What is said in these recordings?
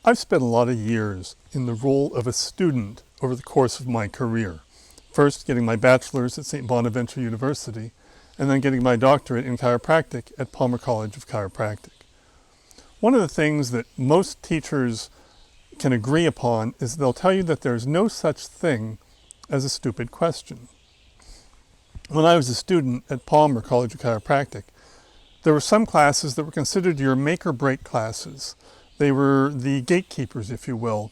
I've spent a lot of years in the role of a student over the course of my career. First, getting my bachelor's at St. Bonaventure University, and then getting my doctorate in chiropractic at Palmer College of Chiropractic. One of the things that most teachers can agree upon is they'll tell you that there's no such thing as a stupid question. When I was a student at Palmer College of Chiropractic, there were some classes that were considered your make or break classes. They were the gatekeepers, if you will,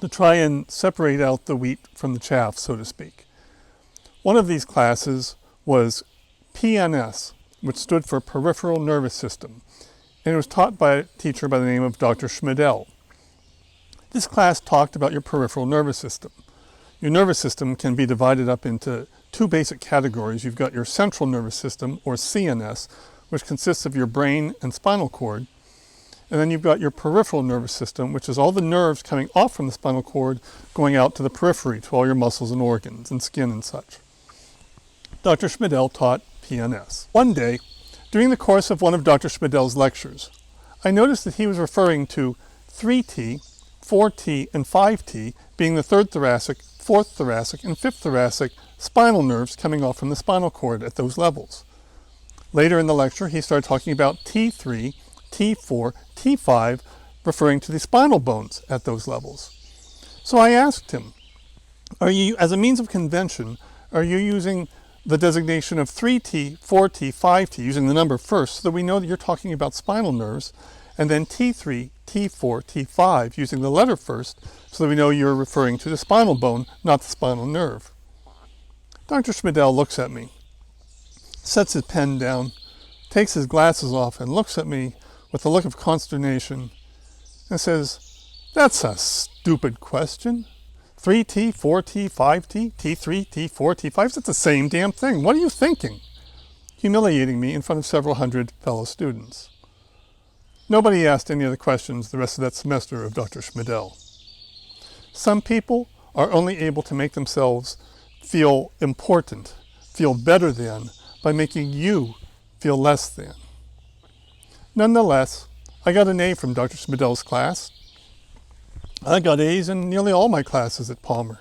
to try and separate out the wheat from the chaff, so to speak. One of these classes was PNS, which stood for Peripheral Nervous System, and it was taught by a teacher by the name of Dr. Schmidl. This class talked about your peripheral nervous system. Your nervous system can be divided up into two basic categories. You've got your central nervous system, or CNS, which consists of your brain and spinal cord. And then you've got your peripheral nervous system, which is all the nerves coming off from the spinal cord going out to the periphery, to all your muscles and organs and skin and such. Dr. Schmidl taught PNS. One day, during the course of one of Dr. Schmidl's lectures, I noticed that he was referring to 3T, 4T, and 5T being the third thoracic, fourth thoracic, and fifth thoracic spinal nerves coming off from the spinal cord at those levels. Later in the lecture, he started talking about T3, T4, T5, referring to the spinal bones at those levels. So I asked him, as a means of convention, are you using the designation of 3T, 4T, 5T, using the number first, so that we know that you're talking about spinal nerves, and then T3, T4, T5, using the letter first, so that we know you're referring to the spinal bone, not the spinal nerve? Dr. Schmidl looks at me, sets his pen down, takes his glasses off, and looks at me with a look of consternation and says, "That's a stupid question. 3T, 4T, 5T, T3, T4, T5, it's the same damn thing. What are you thinking?" Humiliating me in front of several hundred fellow students. Nobody asked any other questions the rest of that semester of Dr. Schmidl. Some people are only able to make themselves feel important, feel better than, by making you feel less than. Nonetheless, I got an A from Dr. Schmidl's class. I got A's in nearly all my classes at Palmer.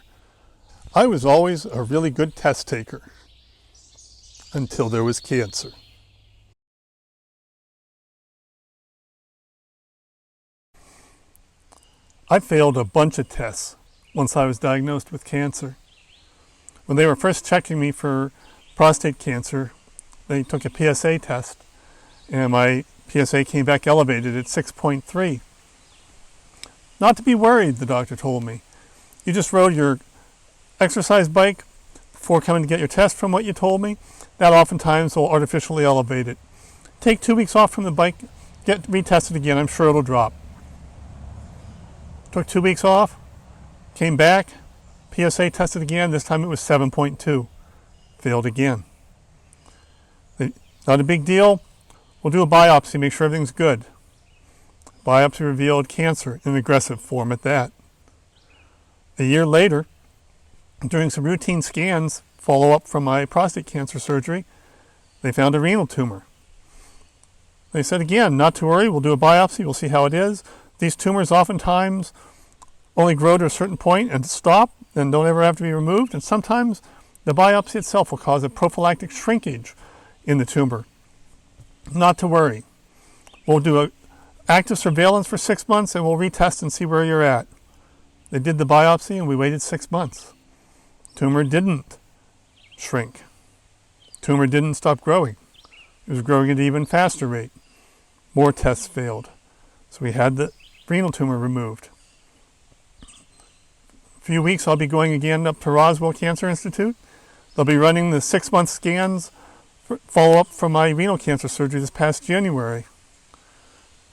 I was always a really good test taker, until there was cancer. I failed a bunch of tests once I was diagnosed with cancer. When they were first checking me for prostate cancer, they took a PSA test, and my PSA came back elevated at 6.3. Not to be worried, the doctor told me. You just rode your exercise bike before coming to get your test, from what you told me. That oftentimes will artificially elevate it. Take 2 weeks off from the bike, get retested again, I'm sure it'll drop. Took 2 weeks off, came back, PSA tested again, this time it was 7.2. Failed again. Not a big deal. We'll do a biopsy, make sure everything's good. Biopsy revealed cancer in an aggressive form at that. A year later, doing some routine scans, follow-up from my prostate cancer surgery, they found a renal tumor. They said again, not to worry, we'll do a biopsy, we'll see how it is. These tumors oftentimes only grow to a certain point and stop and don't ever have to be removed, and sometimes the biopsy itself will cause a prophylactic shrinkage in the tumor. Not to worry. We'll do an active surveillance for 6 months and we'll retest and see where you're at. They did the biopsy and we waited 6 months. Tumor didn't shrink. Tumor didn't stop growing. It was growing at an even faster rate. More tests failed. So we had the renal tumor removed. A few weeks I'll be going again up to Roswell Cancer Institute. They'll be running the 6-month scans, follow-up from my renal cancer surgery this past January.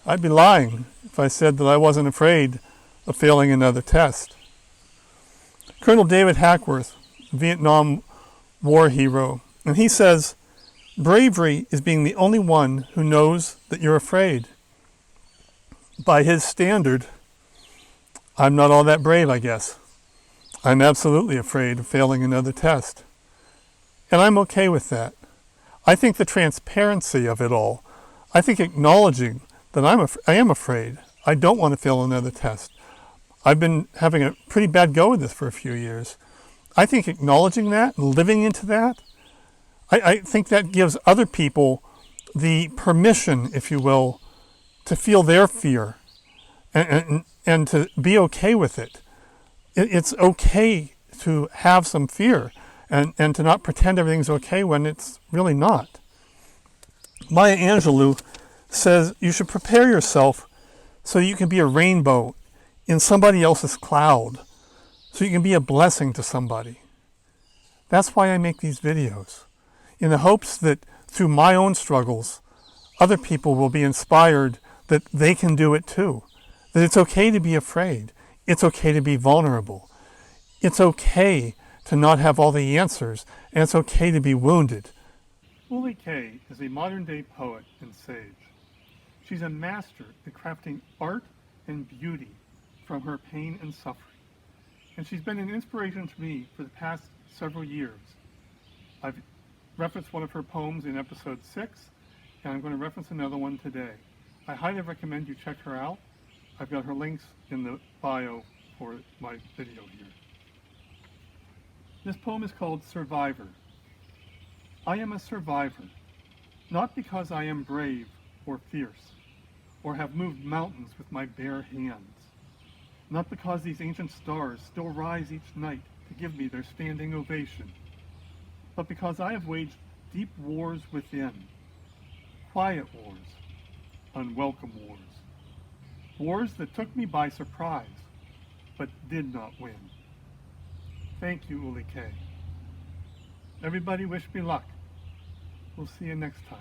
I'd be lying if I said that I wasn't afraid of failing another test. Colonel David Hackworth, Vietnam War hero, and he says, bravery is being the only one who knows that you're afraid. By his standard, I'm not all that brave, I guess. I'm absolutely afraid of failing another test. And I'm okay with that. I think the transparency of it all, I think acknowledging that I am afraid, I don't want to fail another test. I've been having a pretty bad go of this for a few years. I think acknowledging that, living into that, I think that gives other people the permission, if you will, to feel their fear and to be okay with it. It's okay to have some fear and to not pretend everything's okay when it's really not. Maya Angelou says you should prepare yourself so you can be a rainbow in somebody else's cloud, so you can be a blessing to somebody. That's why I make these videos, in the hopes that through my own struggles, other people will be inspired that they can do it too, that it's okay to be afraid, it's okay to be vulnerable, it's okay to not have all the answers, and it's okay to be wounded. Ullie Kaye is a modern-day poet and sage. She's a master at crafting art and beauty from her pain and suffering. And she's been an inspiration to me for the past several years. I've referenced one of her poems in episode 6, and I'm going to reference another one today. I highly recommend you check her out. I've got her links in the bio for my video here. This poem is called Survivor. I am a survivor, not because I am brave or fierce, or have moved mountains with my bare hands, not because these ancient stars still rise each night to give me their standing ovation, but because I have waged deep wars within, quiet wars, unwelcome wars, wars that took me by surprise, but did not win. Thank you, Ullie Kaye. Everybody wish me luck. We'll see you next time.